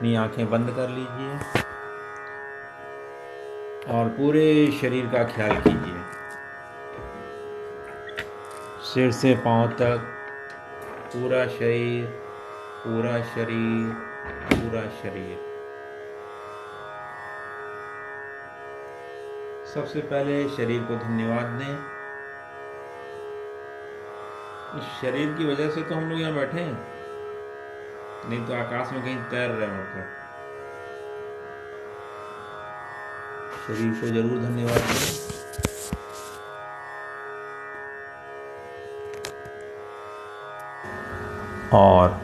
अपनी आंखें बंद कर लीजिए और पूरे शरीर का ख्याल कीजिए, सिर से पांव तक पूरा शरीर, पूरा शरीर, पूरा शरीर। सबसे पहले शरीर को धन्यवाद दें। इस शरीर की वजह से तो हम लोग यहाँ बैठे हैं, नहीं तो आकाश में कहीं तैर रहे होते। शरीर को जरूर धन्यवाद दें। और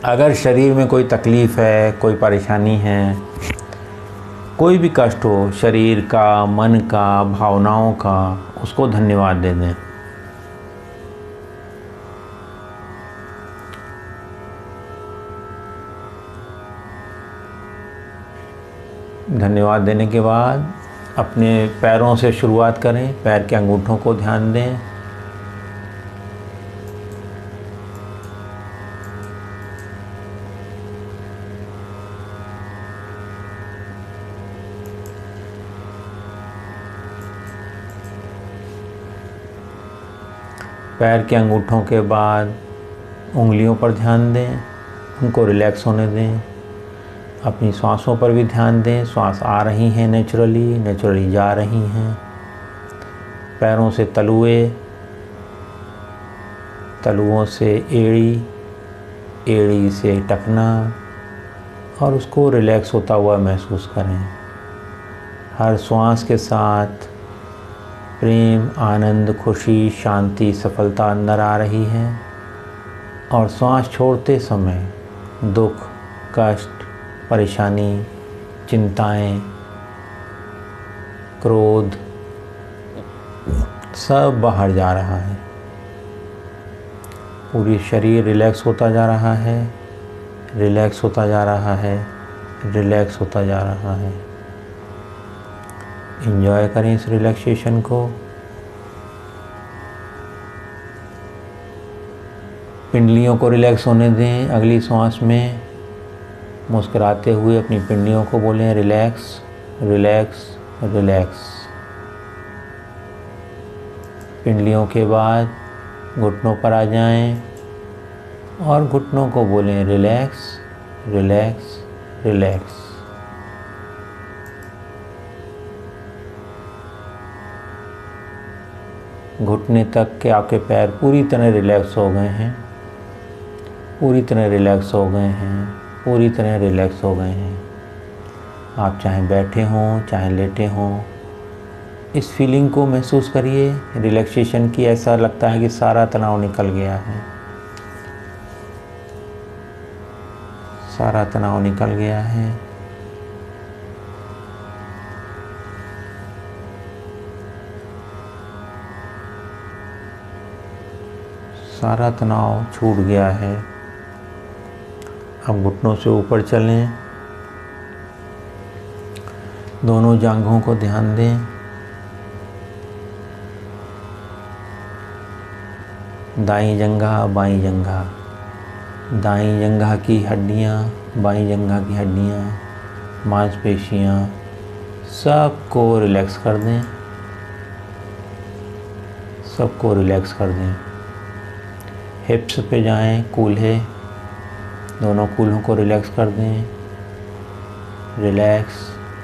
अगर शरीर में कोई तकलीफ़ है, कोई परेशानी है, कोई भी कष्ट हो, शरीर का, मन का, भावनाओं का, उसको धन्यवाद दे दें। धन्यवाद देने के बाद अपने पैरों से शुरुआत करें। पैर के अंगूठों को ध्यान दें। पैर के अंगूठों के बाद उंगलियों पर ध्यान दें, उनको रिलैक्स होने दें। अपनी सांसों पर भी ध्यान दें। सांस आ रही हैं नेचुरली जा रही हैं। पैरों से तलुए, तलुओं से एड़ी, एड़ी से टखना, और उसको रिलैक्स होता हुआ महसूस करें। हर श्वास के साथ प्रेम, आनंद, खुशी, शांति, सफलता अंदर आ रही है। और श्वास छोड़ते समय दुख, कष्ट, परेशानी, चिंताएं, क्रोध सब बाहर जा रहा है। पूरी शरीर रिलैक्स होता जा रहा है, रिलैक्स होता जा रहा है, रिलैक्स होता जा रहा है। एंजॉय करें इस रिलैक्सेशन को। पिंडलियों को रिलैक्स होने दें। अगली सांस में मुस्कुराते हुए अपनी पिंडलियों को बोलें रिलैक्स, रिलैक्स, रिलैक्स। पिंडलियों के बाद घुटनों पर आ जाएं और घुटनों को बोलें रिलैक्स, रिलैक्स, रिलैक्स। घुटने तक के आपके पैर पूरी तरह रिलैक्स हो गए हैं, पूरी तरह रिलैक्स हो गए हैं, पूरी तरह रिलैक्स हो गए हैं। आप चाहे बैठे हों, चाहे लेटे हों, इस फीलिंग को महसूस करिए रिलैक्सेशन की। ऐसा लगता है कि सारा तनाव निकल गया है, सारा तनाव निकल गया है। सारा तनाव छूट गया है। अब घुटनों से ऊपर चलें। दोनों जांघों को ध्यान दें। दाईं जंघा, बाईं जंघा, दाईं जंघा की हड्डियाँ, बाईं जंघा की हड्डियाँ, मांसपेशियाँ, सबको रिलैक्स कर दें, सबको रिलैक्स कर दें। हिप्स पे जाएं, कूल्हे, दोनों कूल्हों को रिलैक्स कर दें। Relax,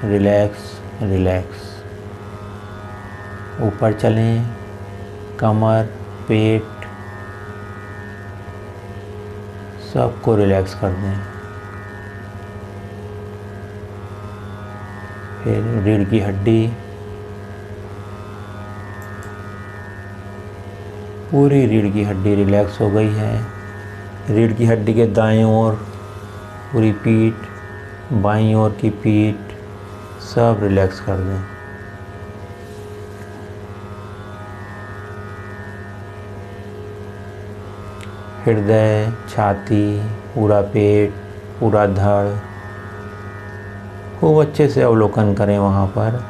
relax, relax. ऊपर चलें, कमर, पेट, सबको रिलैक्स कर दें। फिर रीढ़ की हड्डी, पूरी रीढ़ की हड्डी रिलैक्स हो गई है। रीढ़ की हड्डी के दाएं ओर पूरी पीठ, बाईं ओर की पीठ, सब रिलैक्स कर दें। हृदय, छाती, पूरा पेट, पूरा धड़, खूब अच्छे से अवलोकन करें। वहाँ पर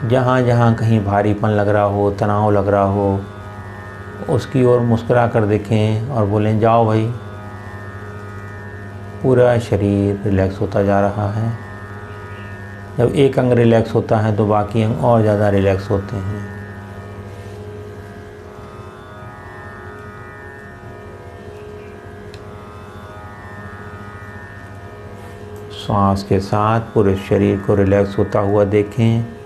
जहाँ जहाँ कहीं भारीपन लग रहा हो, तनाव लग रहा हो, उसकी ओर मुस्कुरा कर देखें और बोलें जाओ भाई, पूरा शरीर रिलैक्स होता जा रहा है। जब एक अंग रिलैक्स होता है तो बाकी अंग और ज़्यादा रिलैक्स होते हैं। श्वास के साथ पूरे शरीर को रिलैक्स होता हुआ देखें।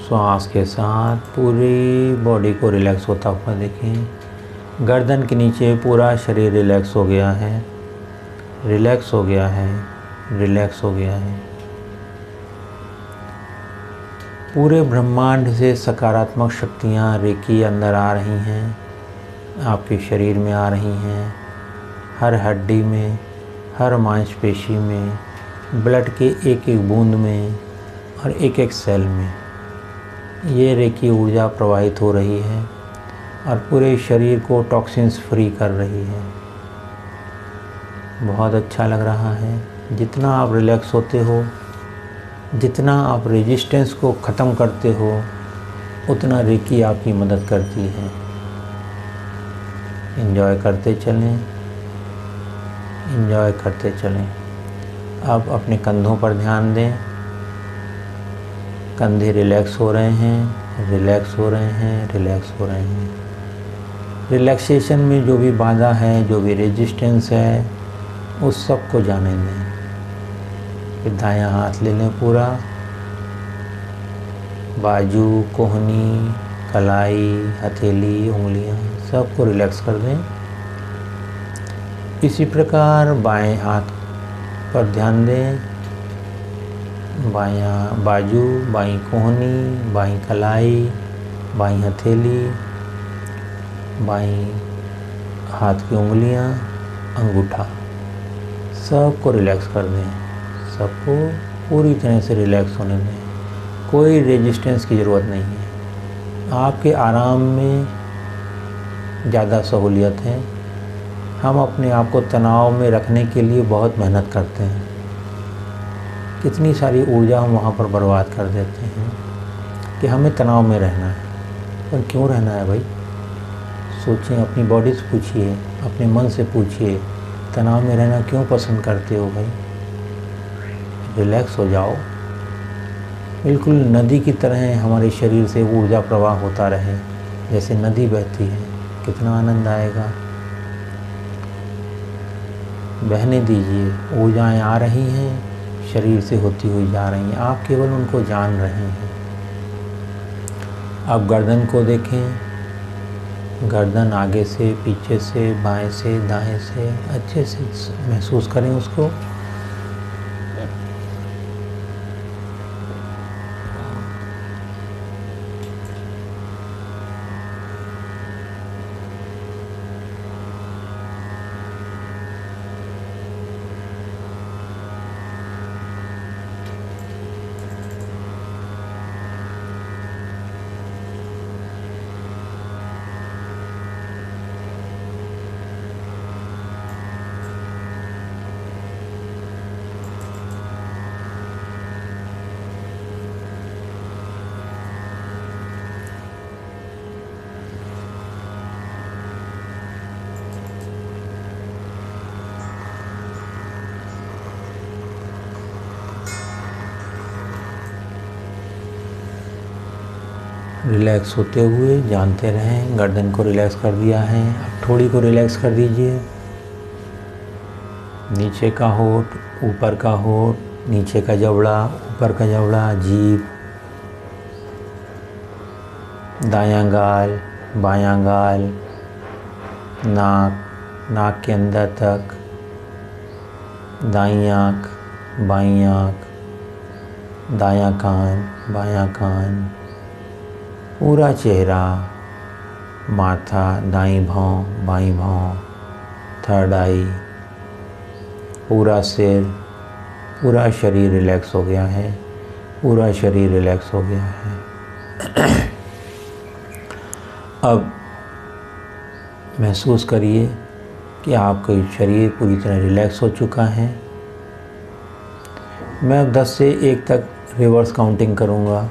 श्वास के साथ पूरी बॉडी को रिलैक्स होता हुआ देखें। गर्दन के नीचे पूरा शरीर रिलैक्स हो गया है, रिलैक्स हो गया है, रिलैक्स हो गया है। पूरे ब्रह्मांड से सकारात्मक शक्तियाँ रेकी अंदर आ रही हैं, आपके शरीर में आ रही हैं, हर हड्डी में, हर मांसपेशी में, ब्लड के एक एक बूंद में और एक एक सेल में ये रेकी ऊर्जा प्रवाहित हो रही है और पूरे शरीर को टॉक्सिन्स फ्री कर रही है। बहुत अच्छा लग रहा है। जितना आप रिलैक्स होते हो, जितना आप रेजिस्टेंस को ख़त्म करते हो, उतना रेकी आपकी मदद करती है। एंजॉय करते चलें, एंजॉय करते चलें। अब अपने कंधों पर ध्यान दें। कंधे रिलैक्स हो रहे हैं, रिलैक्स हो रहे हैं, रिलैक्स हो रहे हैं। रिलैक्सेशन में जो भी बाधा है, जो भी रेजिस्टेंस है, उस सब को जाने दें। फिर दायां हाथ ले लें पूरा, बाजू, कोहनी, कलाई, हथेली, उंगलियां सबको रिलैक्स कर दें। इसी प्रकार बाएं हाथ पर ध्यान दें। बायां बाजू, बाईं कोहनी, बाईं कलाई, बाईं हथेली, बाईं हाथ की उंगलियां, अंगूठा सबको रिलैक्स कर दें। सबको पूरी तरह से रिलैक्स होने दें। कोई रेजिस्टेंस की ज़रूरत नहीं है। आपके आराम में ज़्यादा सहूलियत है। हम अपने आप को तनाव में रखने के लिए बहुत मेहनत करते हैं। कितनी सारी ऊर्जा हम वहाँ पर बर्बाद कर देते हैं कि हमें तनाव में रहना है। पर क्यों रहना है भाई? सोचें, अपनी बॉडी से पूछिए, अपने मन से पूछिए, तनाव में रहना क्यों पसंद करते हो भाई? रिलैक्स हो जाओ। बिल्कुल नदी की तरह हमारे शरीर से ऊर्जा प्रवाह होता रहे, जैसे नदी बहती है। कितना आनंद आएगा। बहने दीजिए। ऊर्जाएं आ रही हैं, शरीर से होती हुई जा रही हैं, आप केवल उनको जान रहे हैं। अब गर्दन को देखें। गर्दन आगे से, पीछे से, बाएं से, दाएं से अच्छे से महसूस करें उसको। रिलैक्स होते हुए जानते रहें। गर्दन को रिलैक्स कर दिया है। अब ठोड़ी को रिलैक्स कर दीजिए। नीचे का होंठ, ऊपर का होंठ, नीचे का जबड़ा, ऊपर का जबड़ा, जीभ, दायां गाल, बायां गाल, नाक, नाक के अंदर तक, दाईं आँख, बाईं आँख, दायां कान, बायां कान, पूरा चेहरा, माथा, दाईं भौं, बाईं भौं, थर्ड आई, पूरा सिर, पूरा शरीर रिलैक्स हो गया है, पूरा शरीर रिलैक्स हो गया है। अब महसूस करिए कि आपका शरीर पूरी तरह रिलैक्स हो चुका है। मैं अब 10 से 1 तक रिवर्स काउंटिंग करूँगा।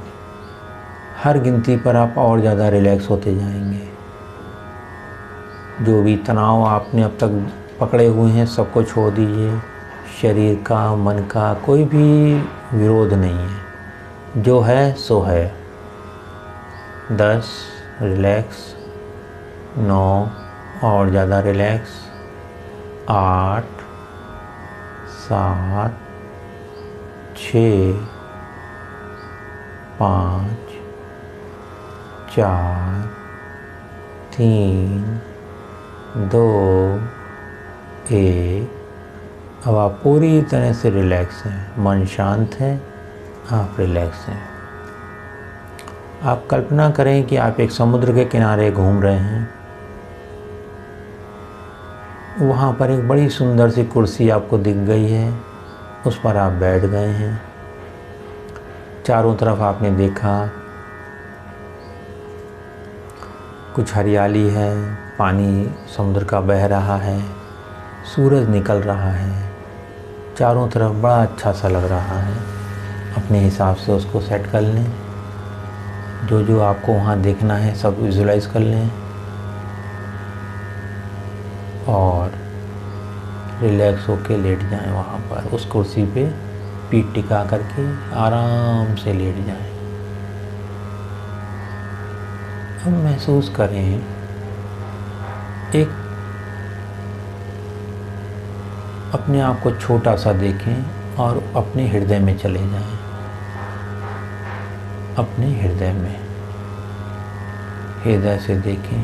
हर गिनती पर आप और ज़्यादा रिलैक्स होते जाएंगे। जो भी तनाव आपने अब तक पकड़े हुए हैं सबको छोड़ दीजिए। शरीर का, मन का कोई भी विरोध नहीं है, जो है सो है। 10 रिलैक्स, 9 और ज़्यादा रिलैक्स, 8, 7, 6, 5, 4, 3, 2, 1। अब आप पूरी तरह से रिलैक्स हैं, मन शांत है, आप रिलैक्स हैं। आप कल्पना करें कि आप एक समुद्र के किनारे घूम रहे हैं। वहाँ पर एक बड़ी सुंदर सी कुर्सी आपको दिख गई है, उस पर आप बैठ गए हैं। चारों तरफ आपने देखा, कुछ हरियाली है, पानी समुद्र का बह रहा है, सूरज निकल रहा है, चारों तरफ बड़ा अच्छा सा लग रहा है। अपने हिसाब से उसको सेट कर लें। जो जो आपको वहाँ देखना है सब विजुलाइज कर लें और रिलैक्स होके लेट जाएं। वहाँ पर उस कुर्सी पे पीठ टिका करके आराम से लेट जाएं। अब महसूस करें, एक अपने आप को छोटा सा देखें और अपने हृदय में चले जाएं। अपने हृदय में, हृदय से देखें।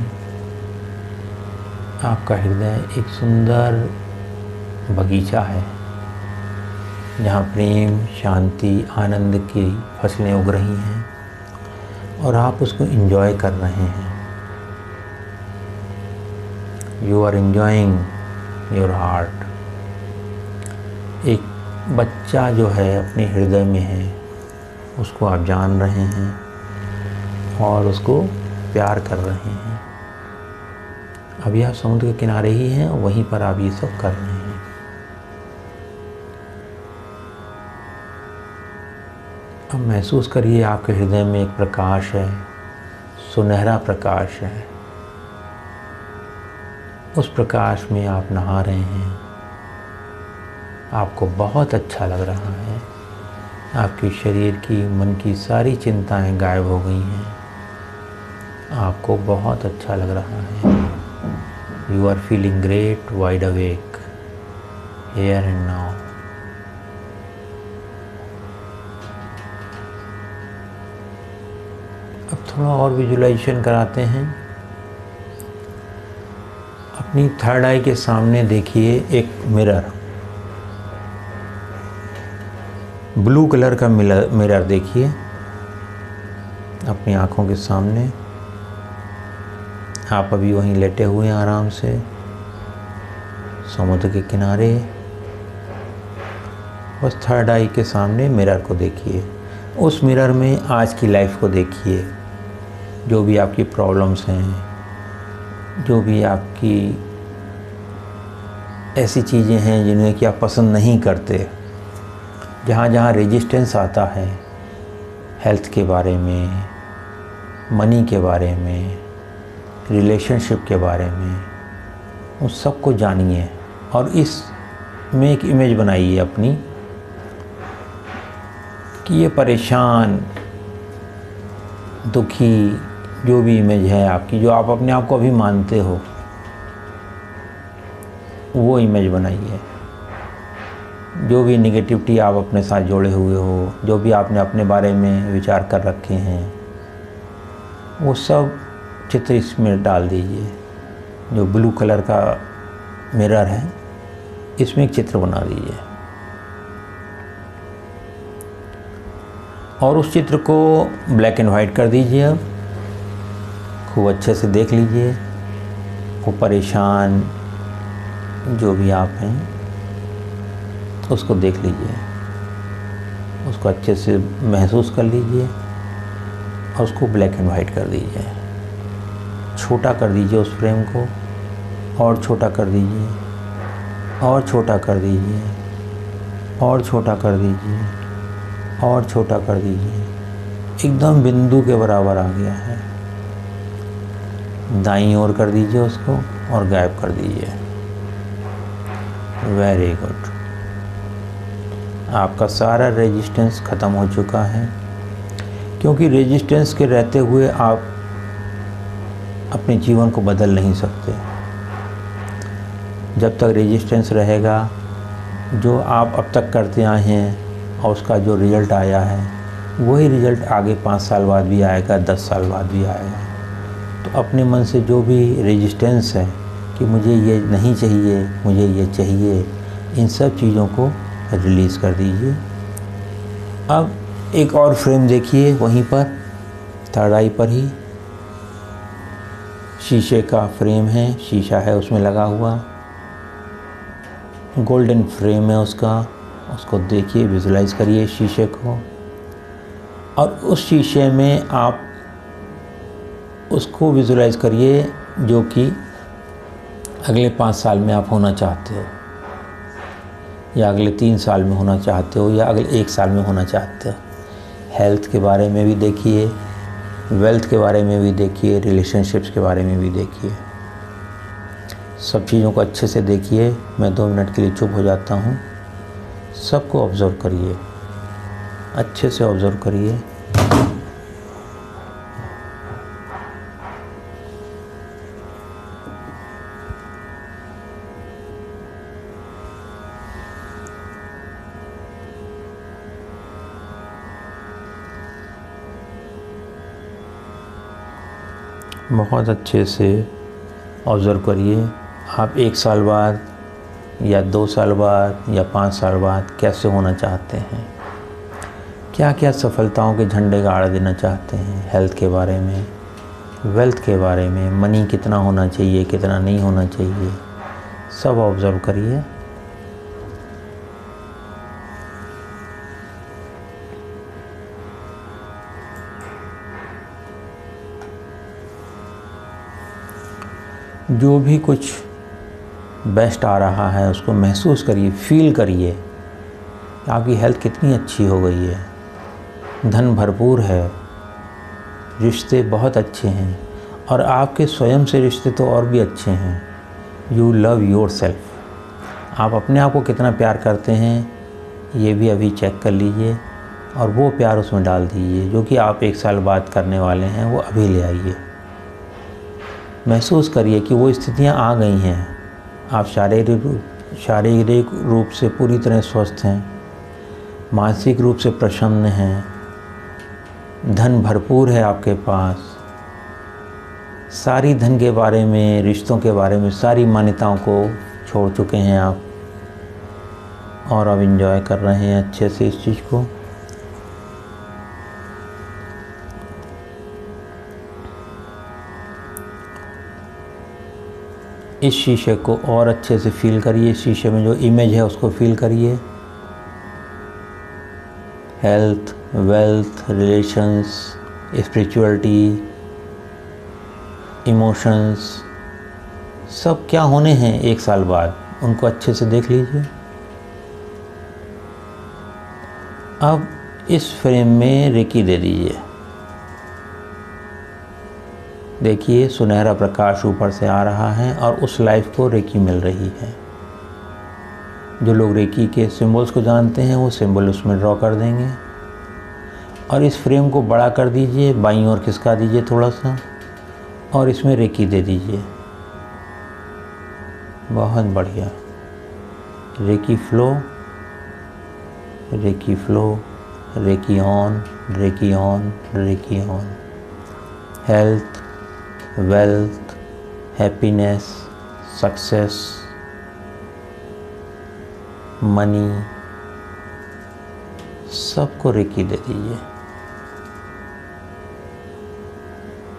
आपका हृदय एक सुंदर बगीचा है जहाँ प्रेम, शांति, आनंद की फसलें उग रही हैं और आप उसको एंजॉय कर रहे हैं। You are enjoying your heart. एक बच्चा जो है अपने हृदय में है, उसको आप जान रहे हैं और उसको प्यार कर रहे हैं। अभी आप समुद्र के किनारे ही हैं, वहीं पर आप ये सब कर रहे हैं। अब महसूस करिए आपके हृदय में एक प्रकाश है, सुनहरा प्रकाश है। उस प्रकाश में आप नहा रहे हैं। आपको बहुत अच्छा लग रहा है। आपके शरीर की, मन की सारी चिंताएं गायब हो गई हैं। आपको बहुत अच्छा लग रहा है। You are feeling great, wide awake, here and now. अब थोड़ा और विजुलाइजेशन कराते हैं। अपनी थर्ड आई के सामने देखिए एक मिरर, ब्लू कलर का मिरर देखिए अपनी आँखों के सामने। आप अभी वहीं लेटे हुए हैं आराम से समुद्र के किनारे। बस थर्ड आई के सामने मिरर को देखिए। उस मिरर में आज की लाइफ को देखिए। जो भी आपकी प्रॉब्लम्स हैं, जो भी आपकी ऐसी चीज़ें हैं जिन्हें कि आप पसंद नहीं करते, जहाँ जहाँ रेजिस्टेंस आता है, हेल्थ के बारे में, मनी के बारे में, रिलेशनशिप के बारे में, उस सब को जानिए और इस में एक इमेज बनाइए अपनी कि ये परेशान, दुखी जो भी इमेज है आपकी, जो आप अपने आप को अभी मानते हो, वो इमेज बनाइए। जो भी नेगेटिविटी आप अपने साथ जोड़े हुए हो, जो भी आपने अपने बारे में विचार कर रखे हैं, वो सब चित्र इसमें डाल दीजिए। जो ब्लू कलर का मिरर है, इसमें एक चित्र बना दीजिए और उस चित्र को ब्लैक एंड वाइट कर दीजिए। अब खूब अच्छे से देख लीजिए। वो परेशान जो भी आप हैं उसको देख लीजिए, उसको अच्छे से महसूस कर लीजिए और उसको ब्लैक एंड वाइट कर दीजिए। छोटा कर दीजिए उस फ्रेम को, और छोटा कर दीजिए, और छोटा कर दीजिए, और छोटा कर दीजिए, और छोटा कर दीजिए। एकदम बिंदु के बराबर आ गया है। दाईं ओर कर दीजिए उसको और गायब कर दीजिए। Very good. आपका सारा रेजिस्टेंस ख़त्म हो चुका है, क्योंकि रेजिस्टेंस के रहते हुए आप अपने जीवन को बदल नहीं सकते। जब तक रेजिस्टेंस रहेगा, जो आप अब तक करते आए हैं और उसका जो रिज़ल्ट आया है वही रिज़ल्ट आगे 5 साल बाद भी आएगा, 10 साल बाद भी आएगा। तो अपने मन से जो भी रेजिस्टेंस है कि मुझे ये नहीं चाहिए, मुझे ये चाहिए, इन सब चीज़ों को रिलीज़ कर दीजिए। अब एक और फ्रेम देखिए, वहीं पर थर्ड आई पर ही शीशे का फ्रेम है, शीशा है उसमें लगा हुआ, गोल्डन फ्रेम है उसका। उसको देखिए, विजुलाइज करिए शीशे को, और उस शीशे में आप उसको विजुलाइज करिए जो कि अगले 5 साल में आप होना चाहते हो, या अगले 3 साल में होना चाहते हो, या अगले 1 साल में होना चाहते हो। हेल्थ के बारे में भी देखिए, वेल्थ के बारे में भी देखिए, रिलेशनशिप्स के बारे में भी देखिए। सब चीज़ों को अच्छे से देखिए। मैं 2 मिनट के लिए चुप हो जाता हूँ। सबको ऑब्ज़र्व करिए, अच्छे से ऑब्ज़र्व करिए। बहुत अच्छे से ऑब्ज़र्व करिए। आप 1 साल बाद या 2 साल बाद या 5 साल बाद कैसे होना चाहते हैं, क्या क्या सफलताओं के झंडे गाड़ देना चाहते हैं। हेल्थ के बारे में, वेल्थ के बारे में, मनी कितना होना चाहिए, कितना नहीं होना चाहिए, सब ऑब्ज़र्व करिए। जो भी कुछ बेस्ट आ रहा है उसको महसूस करिए, फील करिए। आपकी हेल्थ कितनी अच्छी हो गई है, धन भरपूर है, रिश्ते बहुत अच्छे हैं, और आपके स्वयं से रिश्ते तो और भी अच्छे हैं। You love your self. आप अपने आप को कितना प्यार करते हैं ये भी अभी चेक कर लीजिए, और वो प्यार उसमें डाल दीजिए जो कि आप 1 साल बाद करने वाले हैं, वो अभी ले आइए। महसूस करिए कि वो स्थितियाँ आ गई हैं। आप शारीरिक रूप से पूरी तरह स्वस्थ हैं, मानसिक रूप से प्रसन्न हैं, धन भरपूर है आपके पास। सारी धन के बारे में, रिश्तों के बारे में सारी मान्यताओं को छोड़ चुके हैं आप, और अब एंजॉय कर रहे हैं अच्छे से इस चीज़ को। इस शीशे को और अच्छे से फील करिए। शीशे में जो इमेज है उसको फील करिए। Health, wealth, relations, spirituality, emotions, सब क्या होने हैं 1 साल बाद, उनको अच्छे से देख लीजिए। अब इस फ्रेम में रेकी दे दीजिए। देखिए, सुनहरा प्रकाश ऊपर से आ रहा है और उस लाइफ को रेकी मिल रही है। जो लोग रेकी के सिंबल्स को जानते हैं वो सिंबल उसमें ड्रॉ कर देंगे, और इस फ्रेम को बड़ा कर दीजिए, बाईं ओर खिसका दीजिए थोड़ा सा, और इसमें रेकी दे दीजिए। बहुत बढ़िया। Reiki flow, reiki flow, reiki on, reiki on, reiki on. Health, wealth, happiness, success, money, सबको रेकी दे दीजिए।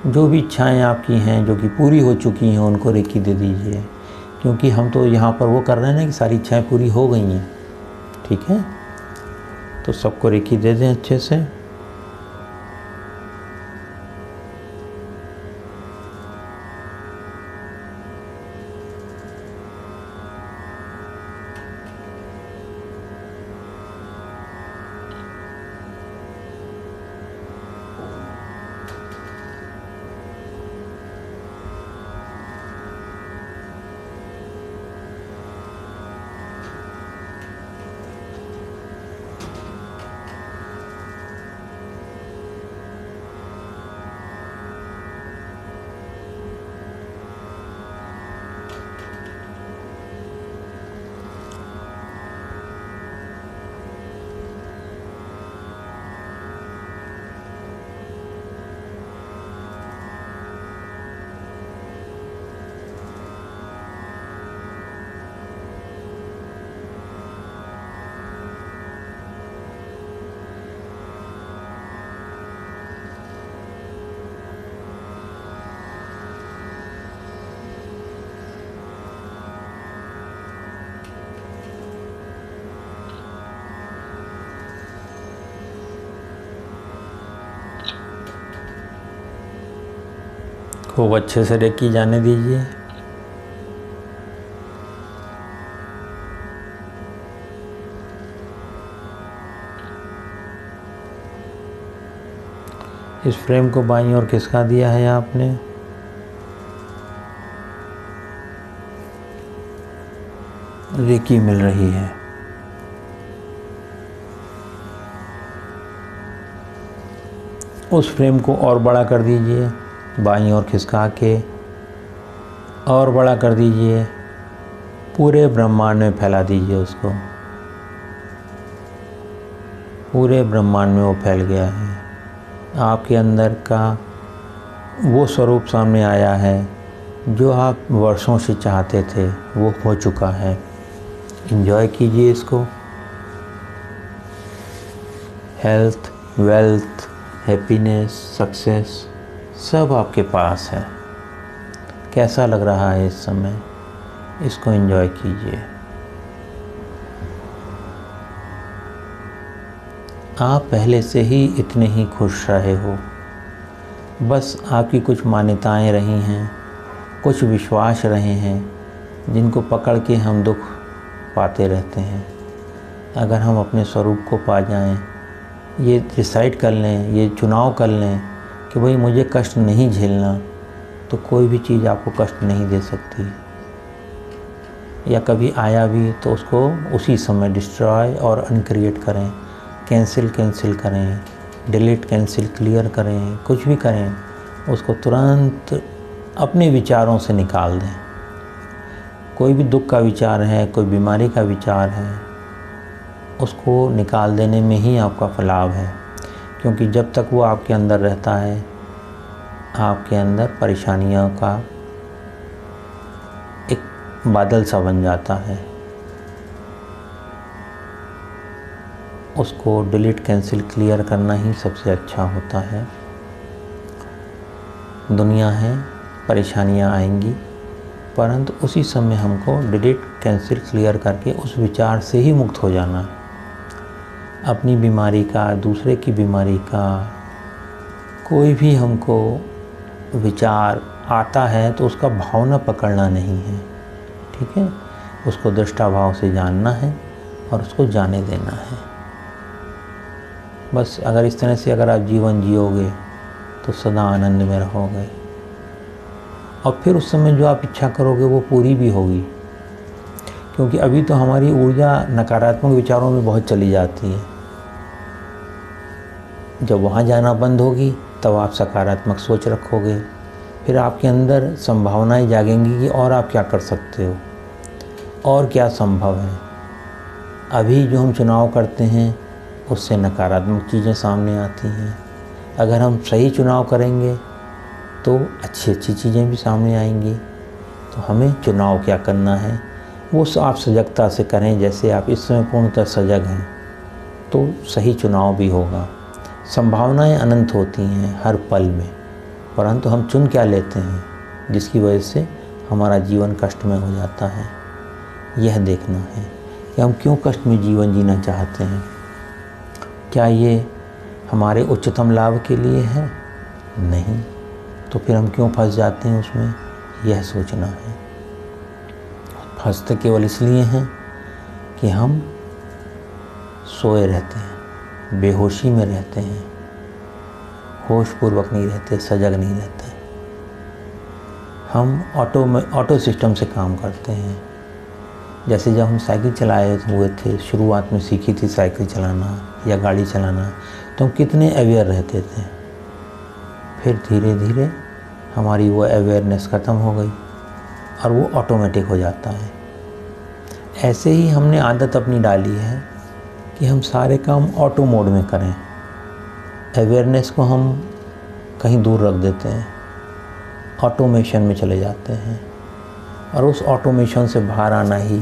जो भी इच्छाएं आपकी हैं जो कि पूरी हो चुकी हैं उनको रेकी दे दीजिए, क्योंकि हम तो यहाँ पर वो कर रहे हैं ना कि सारी इच्छाएं पूरी हो गई हैं। ठीक है, तो सबको रेकी दे दें अच्छे से। खूब अच्छे से रेकी जाने दीजिए। इस फ्रेम को बाईं ओर खिसका दिया है आपने। रेकी मिल रही है। उस फ्रेम को और बड़ा कर दीजिए, बाईं ओर खिसका के और बड़ा कर दीजिए, पूरे ब्रह्मांड में फैला दीजिए उसको। पूरे ब्रह्मांड में वो फैल गया है। आपके अंदर का वो स्वरूप सामने आया है जो आप वर्षों से चाहते थे, वो हो चुका है। एंजॉय कीजिए इसको। हेल्थ, वेल्थ, हैप्पीनेस, सक्सेस सब आपके पास है। कैसा लग रहा है इस समय, इसको एंजॉय कीजिए। आप पहले से ही इतने ही खुश रहे हो, बस आपकी कुछ मान्यताएं रही हैं, कुछ विश्वास रहे हैं जिनको पकड़ के हम दुख पाते रहते हैं। अगर हम अपने स्वरूप को पा जाएं, ये डिसाइड कर लें, ये चुनाव कर लें कि भाई मुझे कष्ट नहीं झेलना, तो कोई भी चीज़ आपको कष्ट नहीं दे सकती। या कभी आया भी तो उसको उसी समय डिस्ट्रॉय और अनक्रिएट करें, कैंसिल करें, डिलीट कैंसिल क्लियर करें, कुछ भी करें, उसको तुरंत अपने विचारों से निकाल दें। कोई भी दुख का विचार है, कोई बीमारी का विचार है, उसको निकाल देने में ही आपका फलाव है। क्योंकि जब तक वो आपके अंदर रहता है, आपके अंदर परेशानियों का एक बादल सा बन जाता है। उसको डिलीट कैंसिल क्लियर करना ही सबसे अच्छा होता है। दुनिया है, परेशानियां आएंगी, परंतु उसी समय हमको डिलीट कैंसिल क्लियर करके उस विचार से ही मुक्त हो जाना है। अपनी बीमारी का, दूसरे की बीमारी का, कोई भी हमको विचार आता है तो उसका भावना पकड़ना नहीं है। ठीक है, उसको दृष्टा भाव से जानना है और उसको जाने देना है। बस अगर इस तरह से अगर आप जीवन जियोगे तो सदा आनंद में रहोगे, और फिर उस समय जो आप इच्छा करोगे वो पूरी भी होगी। क्योंकि अभी तो हमारी ऊर्जा नकारात्मक विचारों में बहुत चली जाती है। जब वहाँ जाना बंद होगी तब आप सकारात्मक सोच रखोगे, फिर आपके अंदर संभावनाएं जागेंगी कि और आप क्या कर सकते हो, और क्या संभव है। अभी जो हम चुनाव करते हैं उससे नकारात्मक चीज़ें सामने आती हैं। अगर हम सही चुनाव करेंगे तो अच्छी अच्छी चीज़ें भी सामने आएंगी। तो हमें चुनाव क्या करना है वो आप सजगता से करें। जैसे आप इस समय पूर्णतः सजग हैं तो सही चुनाव भी होगा। संभावनाएं अनंत होती हैं हर पल में। परंतु हम चुन क्या लेते हैं जिसकी वजह से हमारा जीवन कष्टमय हो जाता है। यह देखना है कि हम क्यों कष्ट में जीवन जीना चाहते हैं। क्या ये हमारे उच्चतम लाभ के लिए है? नहीं। तो फिर हम क्यों फंस जाते हैं उसमें, यह सोचना है। फंसते केवल इसलिए हैं कि हम सोए रहते हैं, बेहोशी में रहते हैं, होशपूर्वक नहीं रहते, सजग नहीं रहते। हम ऑटो सिस्टम से काम करते हैं। जैसे जब हम साइकिल चलाए हुए थे, शुरुआत में सीखी थी साइकिल चलाना या गाड़ी चलाना, तो हम कितने अवेयर रहते थे। फिर धीरे धीरे हमारी वो अवेयरनेस ख़त्म हो गई और वो ऑटोमेटिक हो जाता है। ऐसे ही हमने आदत अपनी डाली है कि हम सारे काम ऑटो मोड में करें। अवेयरनेस को हम कहीं दूर रख देते हैं, ऑटोमेशन में चले जाते हैं, और उस ऑटोमेशन से बाहर आना ही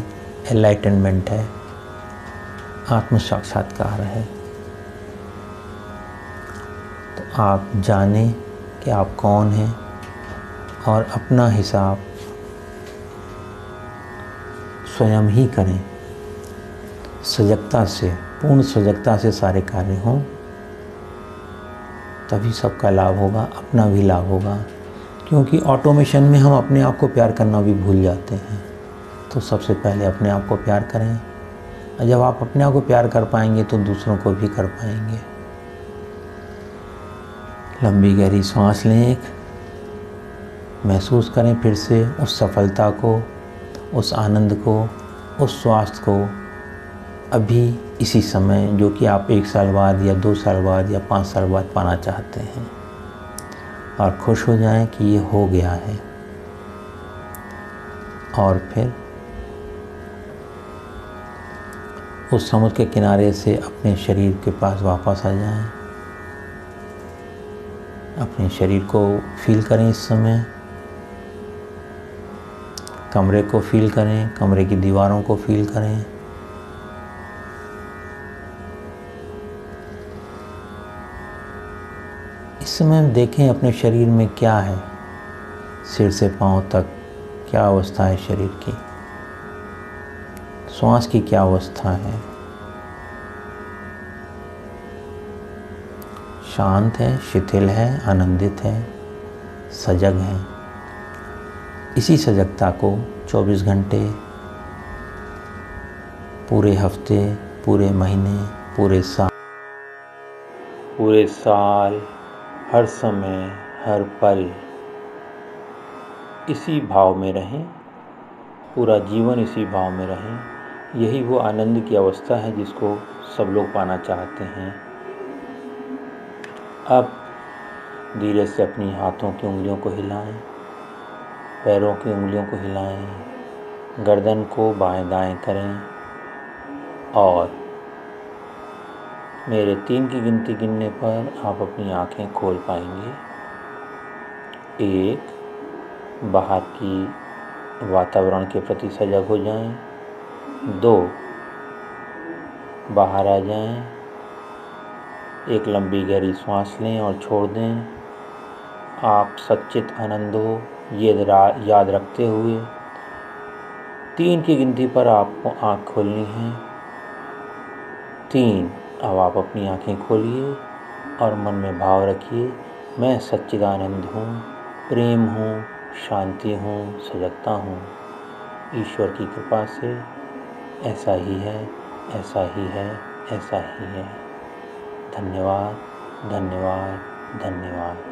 एनलाइटनमेंट है, आत्म साक्षात्कार है। तो आप जानें कि आप कौन हैं और अपना हिसाब स्वयं ही करें। सजगता से, पूर्ण सजगता से सारे कार्य हों, तभी सबका लाभ होगा, अपना भी लाभ होगा। क्योंकि ऑटोमेशन में हम अपने आप को प्यार करना भी भूल जाते हैं। तो सबसे पहले अपने आप को प्यार करें, और जब आप अपने आप को प्यार कर पाएंगे तो दूसरों को भी कर पाएंगे। लंबी गहरी सांस लें, एक महसूस करें फिर से उस सफलता को, उस आनंद को, उस स्वास्थ्य को, अभी इसी समय, जो कि आप 1 साल बाद या 2 साल बाद या 5 साल बाद पाना चाहते हैं, और खुश हो जाएं कि ये हो गया है। और फिर उस समुद्र के किनारे से अपने शरीर के पास वापस आ जाएं। अपने शरीर को फील करें इस समय, कमरे को फील करें, कमरे की दीवारों को फील करें। इस समय देखें अपने शरीर में क्या है, सिर से पांव तक क्या अवस्था है शरीर की, श्वास की क्या अवस्था है। शांत है, शिथिल है, आनंदित है, सजग है। इसी सजगता को 24 घंटे, पूरे हफ्ते, पूरे महीने, पूरे साल, हर समय, हर पल इसी भाव में रहें, पूरा जीवन इसी भाव में रहें। यही वो आनंद की अवस्था है जिसको सब लोग पाना चाहते हैं। अब धीरे से अपनी हाथों की उंगलियों को हिलाएं, पैरों की उंगलियों को हिलाएं, गर्दन को बाएं दाएं करें, और मेरे 3 की गिनती गिनने पर आप अपनी आंखें खोल पाएंगे। 1, बाहर की वातावरण के प्रति सजग हो जाएं। 2, बाहर आ जाएं। एक लंबी गहरी सांस लें और छोड़ दें। आप सच्चित आनंद हो ये याद रखते हुए 3 की गिनती पर आपको आँख खोलनी है। 3, अब आप अपनी आँखें खोलिए और मन में भाव रखिए, मैं सच्चिदानंद हूँ, प्रेम हूँ, शांति हूँ, सजगता हूँ। ईश्वर की कृपा से ऐसा ही है, ऐसा ही है, ऐसा ही है। धन्यवाद, धन्यवाद, धन्यवाद।